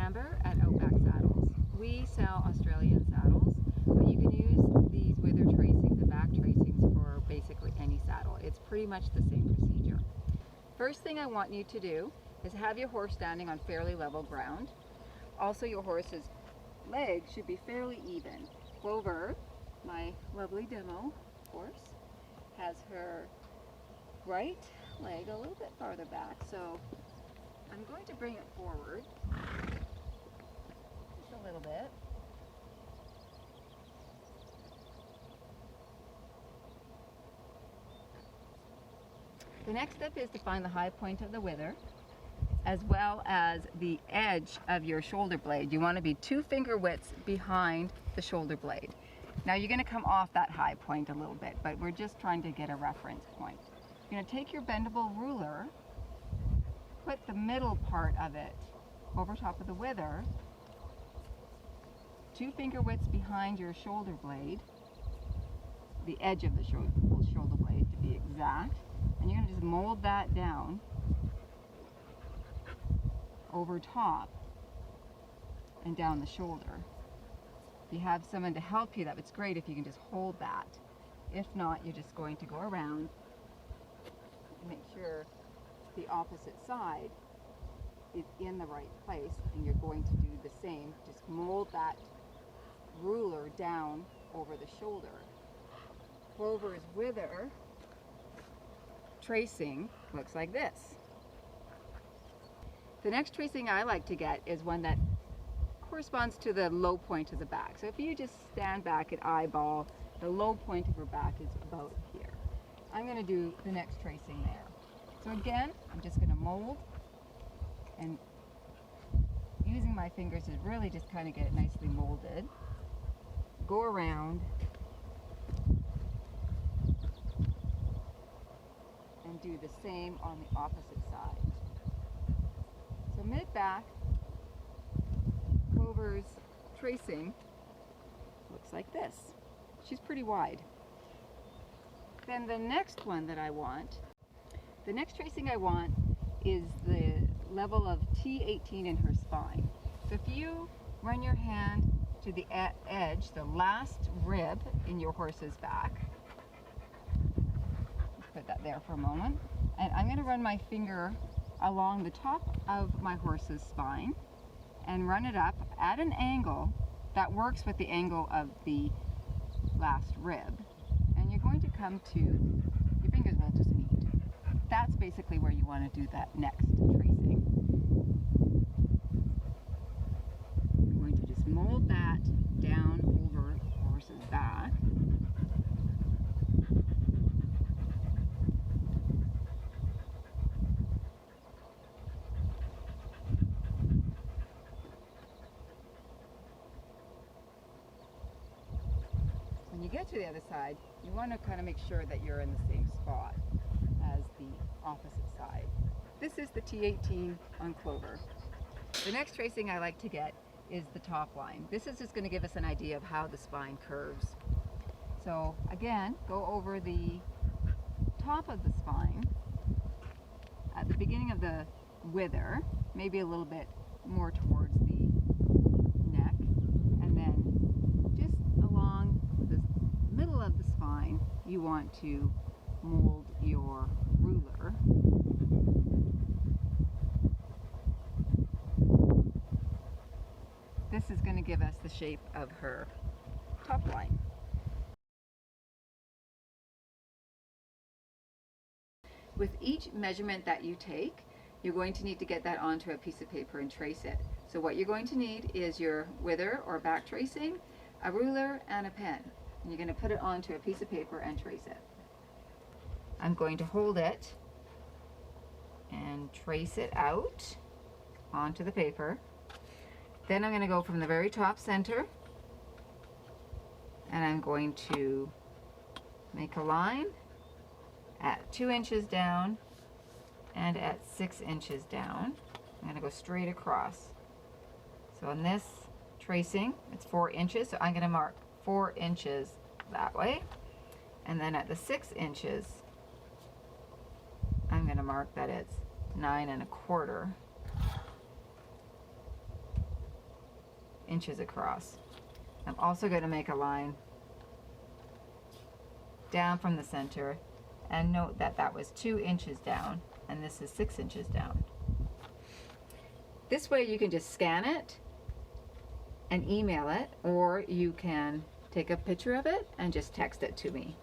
Amber at Outback Saddles. We sell Australian saddles, but you can use these wither tracings and back tracings for basically any saddle. It's pretty much the same procedure. First thing I want you to do is have your horse standing on fairly level ground. Also, your horse's legs should be fairly even. Clover, my lovely demo horse, has her right leg a little bit farther back, so I'm going to bring it forward just a little bit. The next step is to find the high point of the wither, as well as the edge of your shoulder blade. You want to be 2 finger widths behind the shoulder blade. Now you're going to come off that high point a little bit, but we're just trying to get a reference point. You're going to take your bendable ruler, put the middle part of it over top of the wither, 2 finger widths behind your shoulder blade, the edge of the shoulder blade to be exact, and you're going to just mold that down over top and down the shoulder. If you have someone to help you, that's great if you can just hold that. If not, you're just going to go around and make sure the opposite side is in the right place, and you're going to do the same. Just mold that ruler down over the shoulder. Clover's wither tracing looks like this. The next tracing I like to get is one that corresponds to the low point of the back. So if you just stand back at eyeball, the low point of her back is about here. I'm going to do the next tracing there. So again, I'm just going to mold, and using my fingers to really just kind of get it nicely molded. Go around and do the same on the opposite side. So mid-back, Clover's tracing looks like this. She's pretty wide. Then the next one that I want, the next tracing I want is the level of T18 in her spine. So if you run your hand to the edge, the last rib in your horse's back, put that there for a moment, and I'm going to run my finger along the top of my horse's spine and run it up at an angle that works with the angle of the last rib, and you're going to come to, your fingers will just meet. That's basically where you want to do that next tracing. I'm going to just mold that down over the horse's back. When you get to the other side, you want to kind of make sure that you're in the same spot as the opposite side. This is the T18 on Clover. The next tracing I like to get is the top line. This is just going to give us an idea of how the spine curves. So again, go over the top of the spine at the beginning of the wither, maybe a little bit more towards the neck, and then just along the middle of the spine you want to mold your ruler. This is going to give us the shape of her top line. With each measurement that you take, you're going to need to get that onto a piece of paper and trace it. So what you're going to need is your wither or back tracing, a ruler, and a pen. And you're going to put it onto a piece of paper and trace it. I'm going to hold it and trace it out onto the paper. Then I'm going to go from the very top center, and I'm going to make a line at 2 inches down and at 6 inches down. I'm going to go straight across. So on this tracing, it's 4 inches, so I'm going to mark 4 inches that way. And then at the 6 inches, I'm going to mark that it's 9 1/4. inches across. I'm also going to make a line down from the center, and note that that was 2 inches down and this is 6 inches down. This way you can just scan it and email it, or you can take a picture of it and just text it to me.